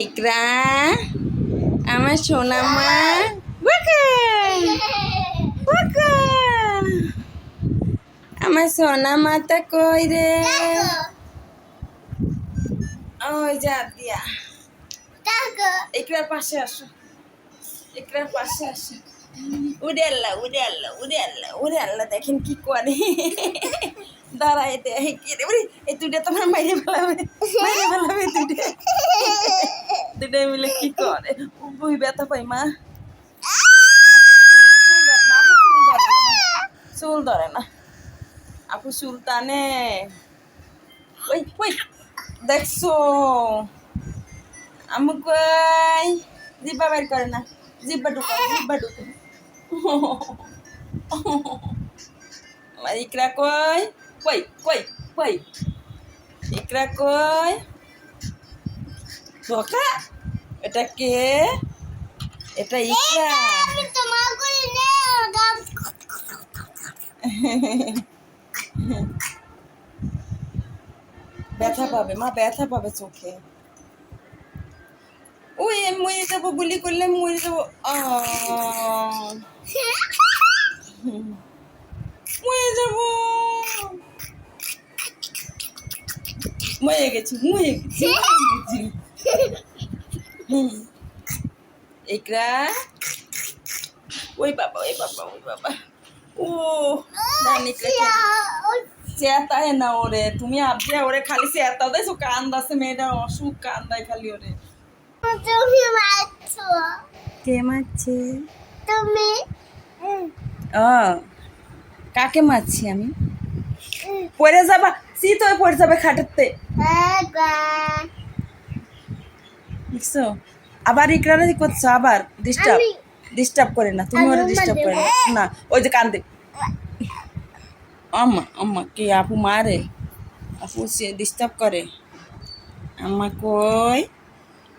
ইকরা আমার সোনা মা ওয়াকা ওয়াকা আমার সোনা মাতা কই রে ওই যা দিয়া ইকরার পাশে আসো ইকরার পাশে আসো উড়ে আল্লাহ উড়ে আল্লাহ উড়ে আল্লাহ উড়ে আল্লাহ দেখেন কি করে দাঁড়াই দেখে কি রে উড়ি এই দুটা তোমার মাইরে ফেলাবে দুটা দুটাই মিলে কি করে বই ব্যথা পাই মা চুল ধরে না আপু চুল টানে ওই ওই দেখছো আমু কই জিব্বা বের করে না জিব্বা ঢুকাও আমার ইকরা কই কই কই কই ইকরা কই ধোকা এটা কে এটা ইকরা ব্যথা পাবে মা ব্যথা পাবে চোখে ওই মরে যাবো গুলি করলে মরে যাবো মরে যাবো মরে গেছি ইকরা ওই বাবা ও চেতায় না ওরে তুমি আবজে ওরে খালি চেতা দেছো কান্দাছে মেয়েটা অসুখ কান্দায় খালি ওরে কে মারছে তুমি ও কাকে মারছি আমি পড়ে যাবা শীত হয়ে পড়ে যাবে খাটেতে দেখছো আবার ইকরারে করছো আবার ডিস্টার্ব করে না তুমি ওরা ডিস্টার্ব করে না ওই যে কান্দে আম্মা কে আপু মারে আপু সে ডিস্টার্ব করে আম্মা কই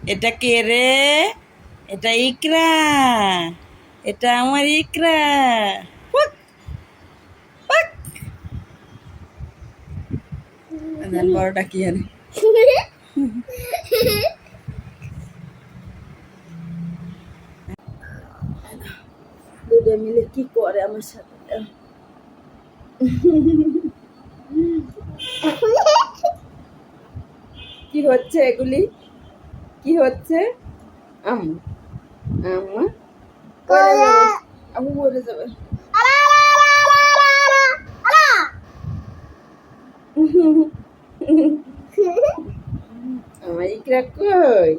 এটা কে রে এটা ইকরা এটা আমার ইকরা বড়টা কি আরে দুটো মিলে কি করে আমার সাথে কি হচ্ছে এগুলি কি হচ্ছে আম্মা আম্মু মরে যাবে আমার ইকরা কই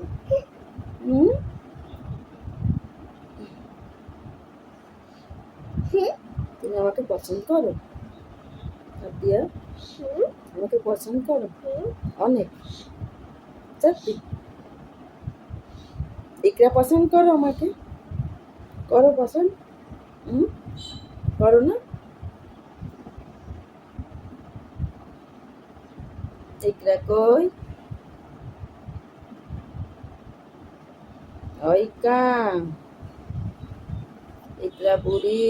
তুমি আমাকে পছন্দ করো দিয়া আমাকে পছন্দ করো অনেক সত্যি ইকরা পছন্দ করো আমাকে করো পছন্দ করো না ইকরা কই ওইকা ইকরা বুড়ি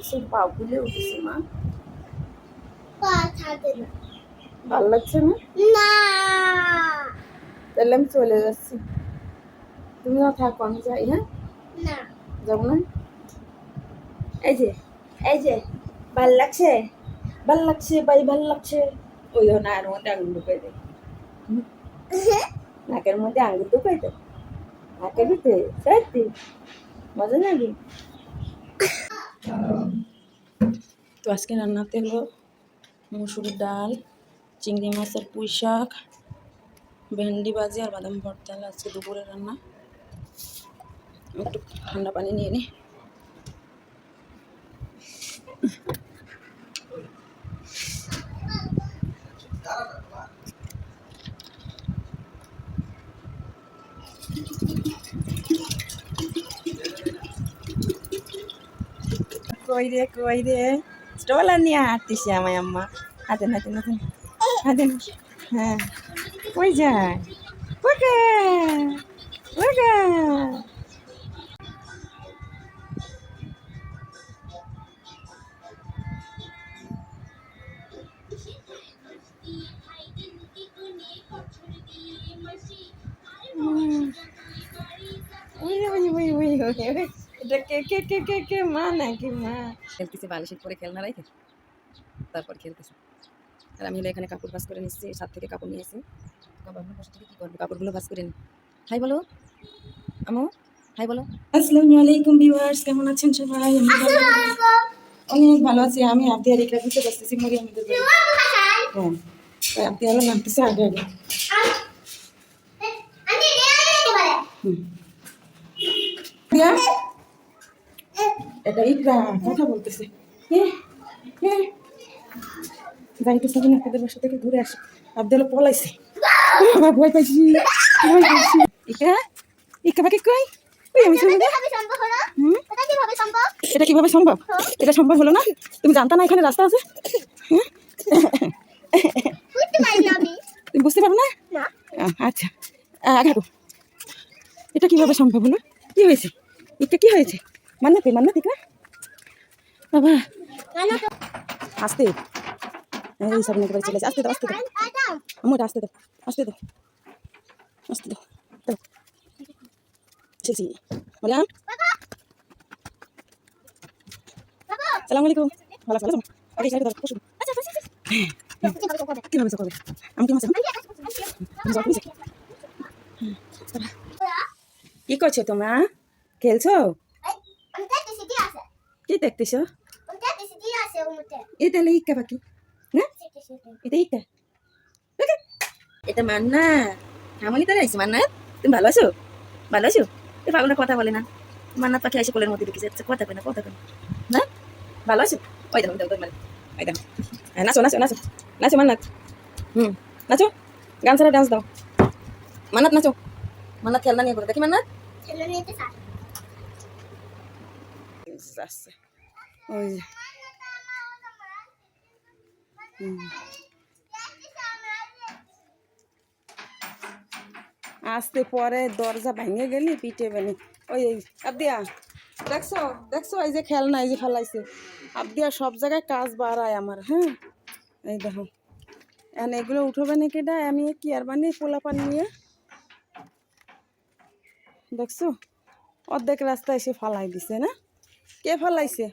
সব পা ফুলে উঠেছে মা ভাল লাগছে না তাহলে আমি চলে যাচ্ছি তুমিও থাকো আমি যাই হ্যাঁ যাবো না এই যে ভাল লাগছে ভাই ভাল লাগছে ওই নাকের মধ্যে আঙুল ঢুকাই দে নাকের মধ্যে আঙুল ঢুকাই দে নাকের ভিতরে সত্যি মজা লাগে তো আজকে রান্নাতে হলো মুসুরির ডাল চিংড়ি মাছের পুঁই শাক ভেন্ডি ভাজি আর বাদাম ভর্তা আজকে দুপুরে রান্না একটু ঠান্ডা পানি নিয়ে নিই কই রে স্টোলা নিয়ে হাঁটতেছে আমার আম্মা হাতে হ্যাঁ কই যায় ওকে এটা কে কে কে কে কে মা নাকি মা? খেলতেছে বালিশের পরে খেলনা রাখে, তারপর খেলতেছে। আর আমি হলো এখানে কাপড় ভাঁজ করে নিচ্ছি, ছাদ থেকে কাপড় নিয়ে এসে কাপড়গুলো বসে থেকে কী করবো, কাপড়গুলো ভাঁজ করে নি। হাই বলো আমু, হাই বলো। আসসালামু আলাইকুম ভিউয়ার্স, কেমন আছেন সবাই? অনেক ভালো আছি। আমি আপনি আর ইকরা বুঝতে পারতেছি মরিয়ামদের বাড়ি। হ্যাঁ, আপনি আলো নামতেছে আগে আগে। দিয়া, এটা ইকরা কথা বলতেছে। যাইতেছে কিনা আপনাদের বাসা থেকে ঘুরে আসে। আবদেল পলাইছে, ভয় পাইছি। ইকরা, ইকরা বাকি কই? এটা কিভাবে সম্ভব? এটা সম্ভব হলো না? তুমি জানতা না এখানে রাস্তা আছে? তুমি বুঝতে পারো না? আচ্ছা, আগে এটা কিভাবে সম্ভব হলো? কি হয়েছে? এটা কি হয়েছে? মান্নাতে মান্নাত ইকরা বাবা আস্তে, এই সব নাকি চলে আস্তে দাও, আস্তে দাও আমার, আস্তে দাও, আস্তে দাও, আস্তে দাও। জি মারিয়াম, সালাম আলাইকুম। ভালো আছো? ওকে সাইডে দাও, বসো। কিভাবে করবে? আমি কি মাছ কি করছো তোমরা? খেলছো? কি দেখতেছো? এটা হলো ইক্কা পাখি না? এটা ইক্কা, এটা মান্না। হামলি তারা আইসি। মান্নাত, তুমি ভালো আছো? ভালো আছো? এই পাগলটা কথা বলে না। মান্নাত পাখি এসে কোলের মধ্যে ঢুকেছে, কথা কয় না, কথা কয় না। ভালো আছো? ওই দেখো দেখো মানে, ওই দেখো। হ্যাঁ, নাচো নাচো নাচো নাচো মান্নাত। নাচো, গান ছাড়া ডান্স দাও। মান্নাত নাচো। মান্নাত খেলনা নিয়ে করে দেখি। মান্নাত আসছে ওই আসতে পরে দরজা ভেঙে গেলি পিটে বেনি। ওই আবদিয়া দেখছো দেখছো, এই যে খেলনা এই যে ফেলাইছে আবদিয়া, সব জায়গায় কাজ বাড়ায় আমার। হ্যাঁ, এই দেখো এখন এগুলো উঠবে নাকি? এটা আমি কি আর বানিয়ে পোলাপান নিয়ে দেখছো অর্ধেক রাস্তা এসে ফালাই দিছে না? কে ফালাইছে?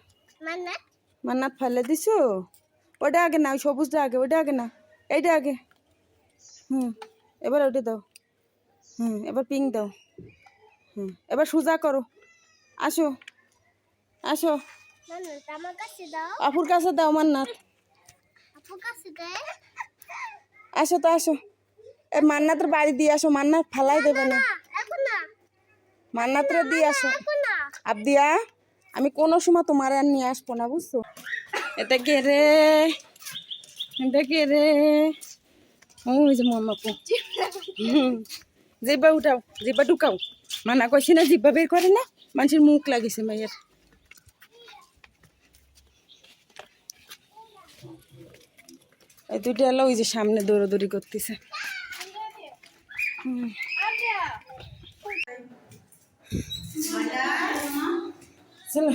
মান্নাত ফেলে দিছো? ওটা আগে না, ওই সবুজটা আগে, ওইটা আগে না, এইটা আগে। এবার ওটা দাও। এবার পিঙ্ক দাও। এবার সোজা করো। আসো আসো, আপুর কাছে দাও। মান্নাত আসো তো, আসো। এ মান্নাতের বাড়ি দিয়ে আসো, মান্নাত ফালাই দেবে না। মান্নাতরে দিয়ে আসো। আবদিয়া, আমি কোনো সময় তোমার আর নিয়ে আসবো না, বুঝছো? এটা কে রে? এটা কে রে? ওই যে মাম্মাপু। জিব্বা উঠাও, জিব্বা ঢুকাও। মানা কইছি না জিব্বা বের করে না, মানুষের মুখ লাগিছে মাইয়ের। এই দুইটা এলো ওই যে সামনে দৌড়াদৌড়ি করতেছে। চলো।